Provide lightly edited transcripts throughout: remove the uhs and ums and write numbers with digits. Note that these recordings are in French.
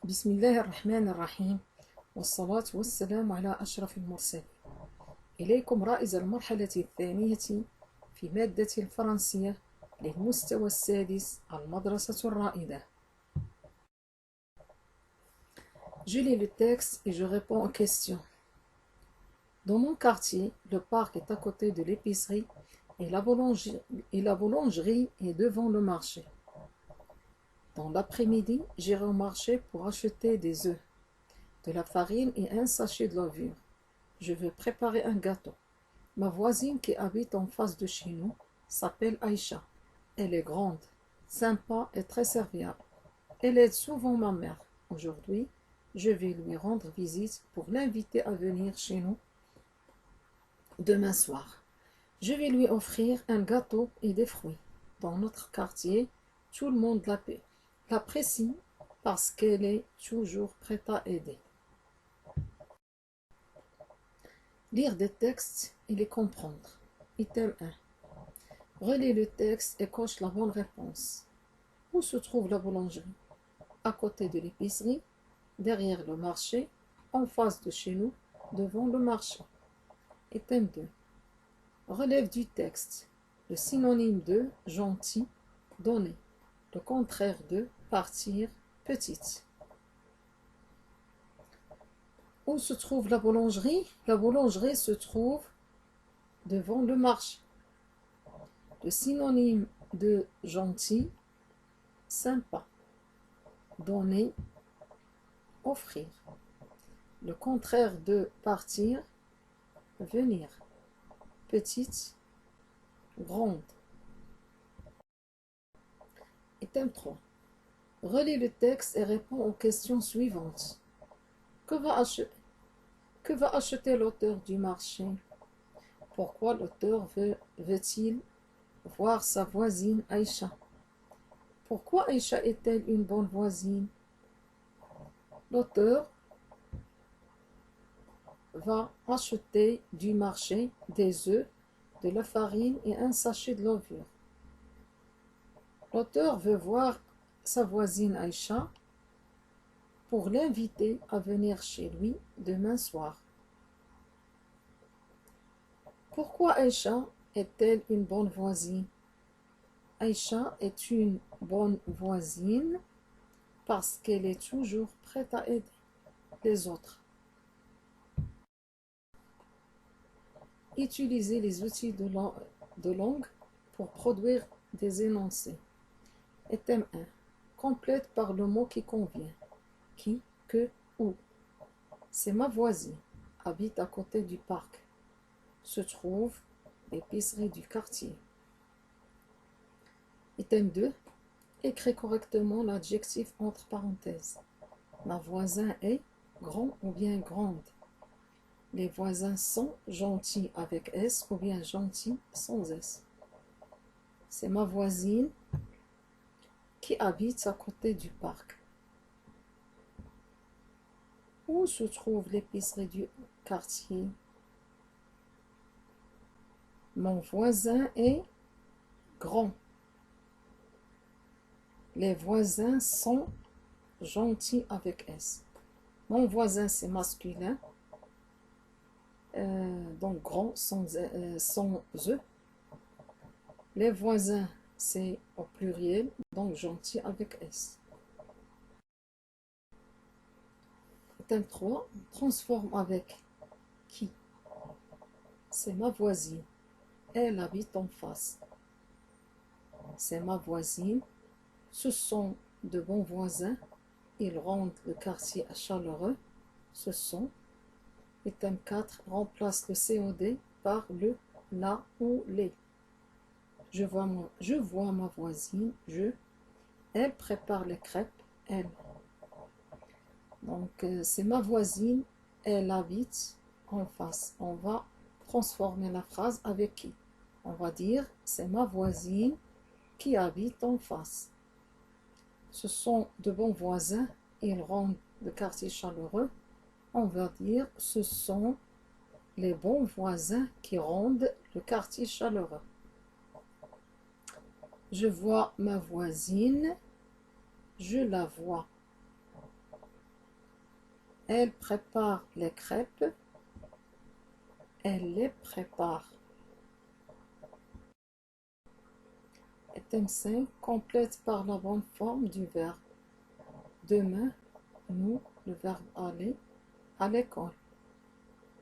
بسم الله الرحمن الرحيم والصلاة والسلام على أشرف المرسلين. إليكم رائز المرحلة الثانية في مادة الفرنسية للمستوى السادس المدرسة الرائدة. Je lis le texte et je réponds aux questions. Dans mon quartier, le parc est à côté de l'épicerie et la boulangerie est devant le marché. Dans l'après-midi, j'irai au marché pour acheter des œufs, de la farine et un sachet de levure. Je veux préparer un gâteau. Ma voisine qui habite en face de chez nous s'appelle Aïcha. Elle est grande, sympa et très serviable. Elle aide souvent ma mère. Aujourd'hui, je vais lui rendre visite pour l'inviter à venir chez nous demain soir. Je vais lui offrir un gâteau et des fruits. Dans notre quartier, tout le monde l'apprécie parce qu'elle est toujours prête à aider. Lire des textes et les comprendre. Item 1. Relis le texte et coche la bonne réponse. Où se trouve la boulangerie? À côté de l'épicerie, derrière le marché, en face de chez nous, devant le marché. Item 2. Relève du texte. Le synonyme de gentil, donner. Le contraire de partir, petite. Où se trouve la boulangerie? La boulangerie se trouve devant le marché. Le synonyme de gentil, sympa. Donner, offrir. Le contraire de partir, venir. Petite, grande. Item 3. Relis le texte et réponds aux questions suivantes. Que va acheter l'auteur du marché? Pourquoi l'auteur veut-il voir sa voisine Aïcha? Pourquoi Aïcha est-elle une bonne voisine? L'auteur va acheter du marché des œufs, de la farine et un sachet de levure. L'auteur veut voir sa voisine Aïcha pour l'inviter à venir chez lui demain soir. Pourquoi Aïcha est-elle une bonne voisine? Aïcha est une bonne voisine parce qu'elle est toujours prête à aider les autres. Utilisez les outils de langue pour produire des énoncés. Item 1. Complète par le mot qui convient. Qui, que, où. C'est ma voisine. Habite à côté du parc. Se trouve l'épicerie du quartier. Item 2. Écris correctement l'adjectif entre parenthèses. Ma voisin est grand ou bien grande. Les voisins sont gentils avec S ou bien gentils sans S. C'est ma voisine qui habite à côté du parc. Où se trouve l'épicerie du quartier? Mon voisin est grand. Les voisins sont gentils avec S. Mon voisin, c'est masculin. Donc grand sans E. Les voisins, c'est au pluriel, donc gentil avec S. Item 3, transforme avec qui? C'est ma voisine. Elle habite en face. C'est ma voisine. Ce sont de bons voisins. Ils rendent le quartier chaleureux. Ce sont. Item 4, remplace le COD par le, la ou les. Je vois ma voisine, elle prépare les crêpes, elle. Donc, c'est ma voisine, elle habite en face. On va transformer la phrase avec qui? On va dire, c'est ma voisine qui habite en face. Ce sont de bons voisins, ils rendent le quartier chaleureux. On va dire, ce sont les bons voisins qui rendent le quartier chaleureux. Je vois ma voisine, je la vois. Elle prépare les crêpes. Elle les prépare. Et thème 5, complète par la bonne forme du verbe. Demain, nous, le verbe aller, à l'école.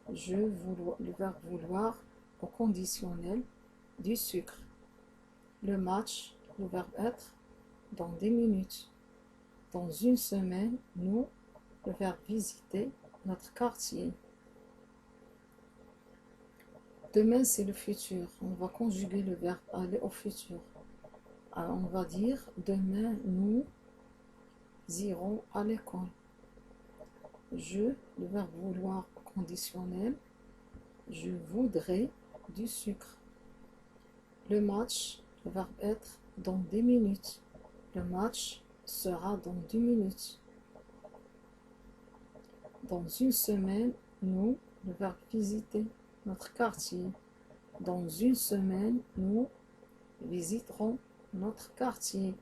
Le verbe vouloir au conditionnel, du sucre. Le match, le verbe être, dans 10 minutes. Dans une semaine, nous, le verbe visiter notre quartier. Demain, c'est le futur. On va conjuguer le verbe aller au futur. Alors, on va dire demain, nous irons à l'école. Je, le verbe vouloir conditionnel, je voudrais du sucre. Le match, le verbe être, dans 10 minutes. Le match sera dans 10 minutes. Dans une semaine, nous, le verbe visiter notre quartier. Dans une semaine, nous visiterons notre quartier.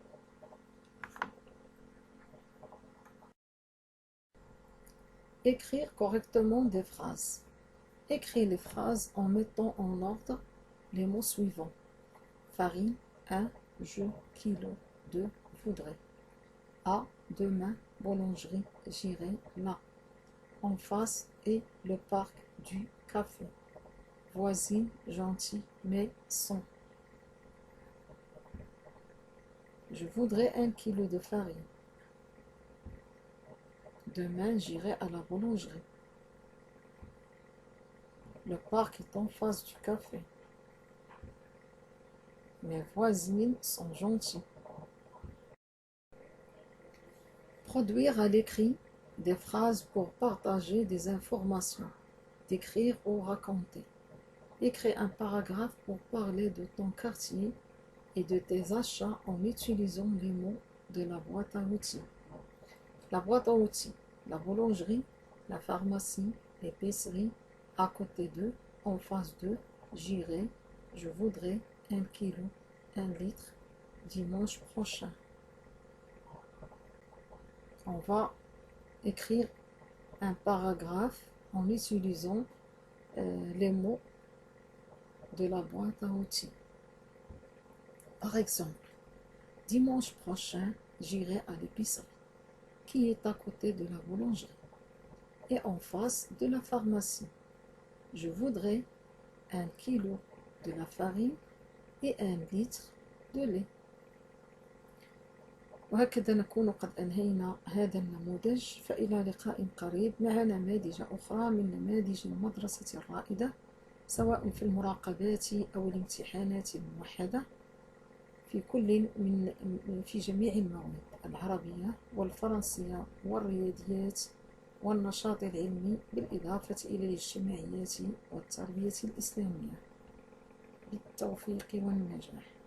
Écrire correctement des phrases. Écris les phrases en mettant en ordre les mots suivants. Farine, 1, je, kilo, 2, voudrais. À, demain, boulangerie, j'irai là. En face est le parc du café. Voisine, gentil, mais sans. Je voudrais 1 kilo de farine. Demain, j'irai à la boulangerie. Le parc est en face du café. Mes voisines sont gentilles. Produire à l'écrit des phrases pour partager des informations, d'écrire ou raconter. Écris un paragraphe pour parler de ton quartier et de tes achats en utilisant les mots de la boîte à outils. La boîte à outils, la boulangerie, la pharmacie, l'épicerie, à côté d'eux, en face d'eux, j'irai, je voudrais 1 kilo, 1 litre, dimanche prochain. On va écrire un paragraphe en utilisant les mots de la boîte à outils. Par exemple, dimanche prochain, j'irai à l'épicerie, qui est à côté de la boulangerie et en face de la pharmacie. Je voudrais 1 kilo de la farine et 1 litre de lait. وهكذا نكون قد أنهينا هذا النموذج، فإلى لقاء قريب مع نماذج أخرى من نماذج المدرسة الرائدة، سواء في المراقبات أو الامتحانات الموحدة في جميع المواد العربية والفرنسية والرياضيات والنشاط العلمي، بالإضافة إلى الاجتماعيات والتربية الإسلامية. بالتوفيق والنجاح.